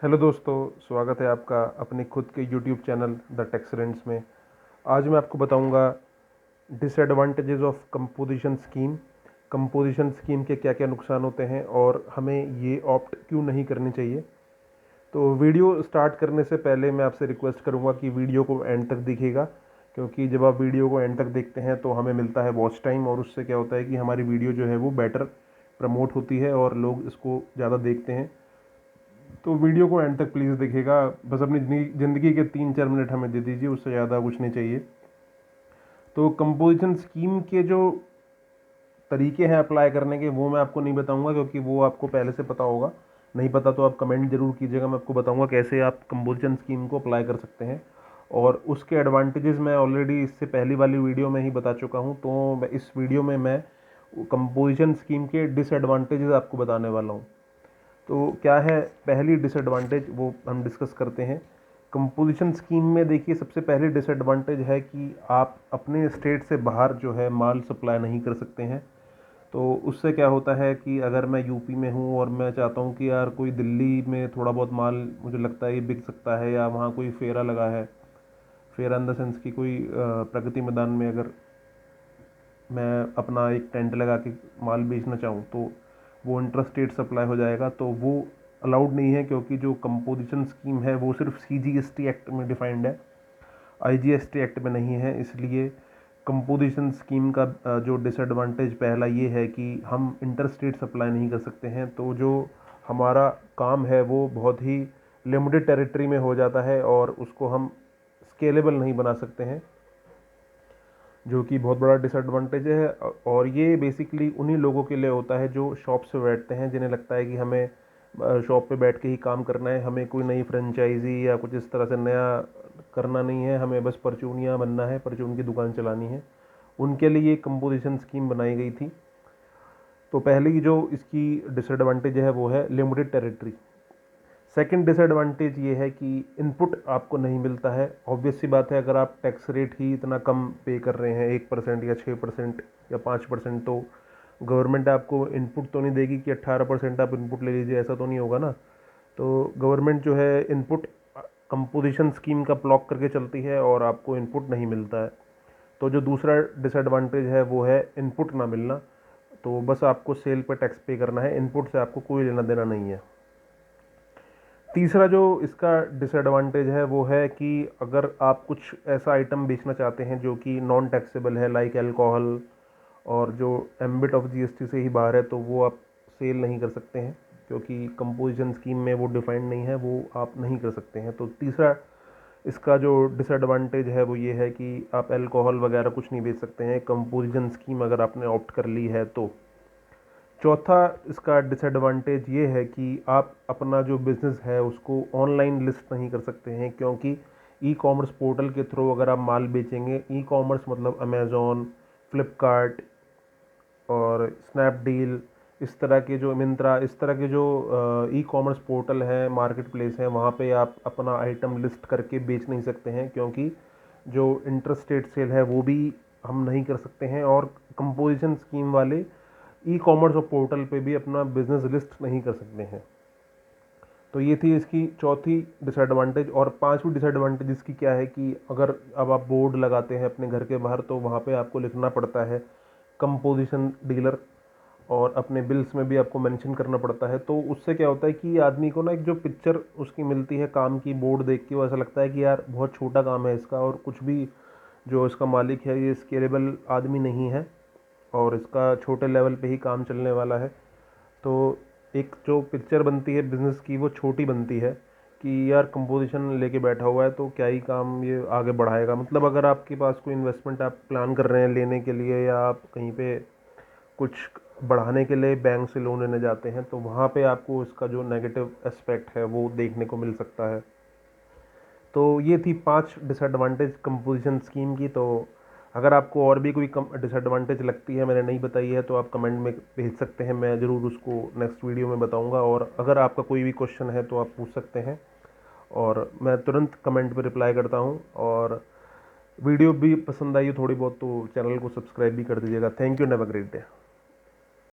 Hello दोस्तों, स्वागत है आपका अपने खुद के यूट्यूब चैनल द टेक्सरेंट्स में। आज मैं आपको बताऊंगा disadvantages of composition scheme. Composition scheme के क्या क्या नुकसान होते हैं और हमें ये ऑप्ट क्यों नहीं करनी चाहिए। तो वीडियो स्टार्ट करने से पहले मैं आपसे रिक्वेस्ट करूंगा कि वीडियो को एंड तक देखिएगा, क्योंकि जब आप वीडियो को एंड तक देखते हैं तो हमें मिलता है वॉच टाइम, और उससे क्या होता है कि हमारी वीडियो जो है वो बेटर प्रमोट होती है और लोग इसको ज़्यादा देखते हैं। तो वीडियो को एंड तक प्लीज़ देखिएगा। बस अपनी ज़िंदगी के 3-4 मिनट हमें दे दीजिए, उससे ज़्यादा कुछ नहीं चाहिए। तो कंपोजिशन स्कीम के जो तरीके हैं अप्लाई करने के, वो मैं आपको नहीं बताऊंगा, क्योंकि वो आपको पहले से पता होगा। नहीं पता तो आप कमेंट जरूर कीजिएगा, मैं आपको बताऊंगा कैसे आप कंपोजिशन स्कीम को अप्लाई कर सकते हैं। और उसके एडवांटेजेस मैं ऑलरेडी इससे पहली वाली वीडियो में ही बता चुका हूँ। तो इस वीडियो में मैं कंपोजिशन स्कीम के डिसएडवांटेजेस आपको बताने वाला हूँ। तो क्या है पहली डिसएडवांटेज, वो हम डिस्कस करते हैं। कंपोजिशन स्कीम में देखिए, सबसे पहले डिसएडवांटेज है कि आप अपने स्टेट से बाहर जो है माल सप्लाई नहीं कर सकते हैं। तो उससे क्या होता है कि अगर मैं यूपी में हूँ और मैं चाहता हूँ कि यार कोई दिल्ली में थोड़ा बहुत माल मुझे लगता है ये बिक सकता है, या वहाँ कोई फेरा लगा है, फेरा इन द सेंस की कोई प्रगति मैदान में अगर मैं अपना एक टेंट लगा के माल बेचना चाहूँ, तो वो इंटर स्टेट सप्लाई हो जाएगा। तो वो अलाउड नहीं है, क्योंकि जो कंपोजिशन स्कीम है वो सिर्फ सीजीएसटी एक्ट में डिफाइंड है, आईजीएसटी एक्ट में नहीं है। इसलिए कंपोजिशन स्कीम का जो डिसएडवांटेज पहला ये है कि हम इंटर स्टेट सप्लाई नहीं कर सकते हैं। तो जो हमारा काम है वो बहुत ही लिमिटेड टेरिटरी में हो जाता है, और उसको हम स्केलेबल नहीं बना सकते हैं, जो कि बहुत बड़ा डिसएडवांटेज है। और ये बेसिकली उन्हीं लोगों के लिए होता है जो शॉप से बैठते हैं, जिन्हें लगता है कि हमें शॉप पे बैठ के ही काम करना है, हमें कोई नई फ्रेंचाइजी या कुछ इस तरह से नया करना नहीं है, हमें बस परचूनियाँ बनना है, परचून की दुकान चलानी है। उनके लिए ये कंपोजिशन स्कीम बनाई गई थी। तो पहली जो इसकी डिसएडवांटेज है वो है लिमिटेड टेरिटरी। सेकंड डिसएडवांटेज ये है कि इनपुट आपको नहीं मिलता है। ऑब्वियस सी बात है, अगर आप टैक्स रेट ही इतना कम पे कर रहे हैं, 1% या 6% या 5%, तो गवर्नमेंट आपको इनपुट तो नहीं देगी कि 18% आप इनपुट ले लीजिए, ऐसा तो नहीं होगा ना। तो गवर्नमेंट जो है इनपुट कंपोजिशन स्कीम का ब्लॉक करके चलती है और आपको इनपुट नहीं मिलता है। तो जो दूसरा डिसएडवांटेज है वो है इनपुट ना मिलना। तो बस आपको सेल पर टैक्स पे करना है, इनपुट से आपको कोई लेना देना नहीं है। तीसरा जो इसका डिसएडवांटेज है वो है कि अगर आप कुछ ऐसा आइटम बेचना चाहते हैं जो कि नॉन टैक्सेबल है, लाइक अल्कोहल, और जो एम्बिट ऑफ जीएसटी से ही बाहर है, तो वो आप सेल नहीं कर सकते हैं, क्योंकि कंपोजिशन स्कीम में वो डिफाइंड नहीं है, वो आप नहीं कर सकते हैं। तो तीसरा इसका जो डिसएडवांटेज है वो ये है कि आप अल्कोहल वगैरह कुछ नहीं बेच सकते हैं कंपोजिशन स्कीम अगर आपने ऑप्ट कर ली है तो। चौथा इसका डिसएडवांटेज ये है कि आप अपना जो बिज़नेस है उसको ऑनलाइन लिस्ट नहीं कर सकते हैं, क्योंकि ई कॉमर्स पोर्टल के थ्रू अगर आप माल बेचेंगे, ई कॉमर्स मतलब अमेज़ॉन, फ्लिपकार्ट और स्नैपडील, इस तरह के जो मिंत्रा, इस तरह के जो ई कॉमर्स पोर्टल हैं, मार्केट प्लेस हैं, वहाँ पे आप अपना आइटम लिस्ट करके बेच नहीं सकते हैं, क्योंकि जो इंटर स्टेट सेल है वो भी हम नहीं कर सकते हैं, और कंपोजिशन स्कीम वाले ई कॉमर्स और पोर्टल पे भी अपना बिजनेस लिस्ट नहीं कर सकते हैं। तो ये थी इसकी चौथी डिसएडवांटेज। और पांचवी डिसएडवांटेज इसकी क्या है कि अगर अब आप बोर्ड लगाते हैं अपने घर के बाहर, तो वहाँ पे आपको लिखना पड़ता है कंपोजिशन डीलर, और अपने बिल्स में भी आपको मेंशन करना पड़ता है। तो उससे क्या होता है कि आदमी को ना एक जो पिक्चर उसकी मिलती है काम की, बोर्ड देख के वो ऐसा लगता है कि यार बहुत छोटा काम है इसका, और कुछ भी जो इसका मालिक है ये स्केलेबल आदमी नहीं है, और इसका छोटे लेवल पे ही काम चलने वाला है। तो एक जो पिक्चर बनती है बिज़नेस की वो छोटी बनती है कि यार कंपोजिशन लेके बैठा हुआ है तो क्या ही काम ये आगे बढ़ाएगा। मतलब अगर आपके पास कोई इन्वेस्टमेंट आप प्लान कर रहे हैं लेने के लिए, या आप कहीं पे कुछ बढ़ाने के लिए बैंक से लोन लेने जाते हैं, तो वहाँ पे आपको इसका जो नेगेटिव एस्पेक्ट है वो देखने को मिल सकता है। तो ये थी 5 डिसएडवांटेज कंपोजिशन स्कीम की। तो अगर आपको और भी कोई डिसएडवांटेज लगती है मैंने नहीं बताई है, तो आप कमेंट में भेज सकते हैं, मैं ज़रूर उसको नेक्स्ट वीडियो में बताऊंगा। और अगर आपका कोई भी क्वेश्चन है तो आप पूछ सकते हैं, और मैं तुरंत कमेंट पर रिप्लाई करता हूँ। और वीडियो भी पसंद आई हो थोड़ी बहुत तो चैनल को सब्सक्राइब भी कर दीजिएगा। Thank you, have a great day.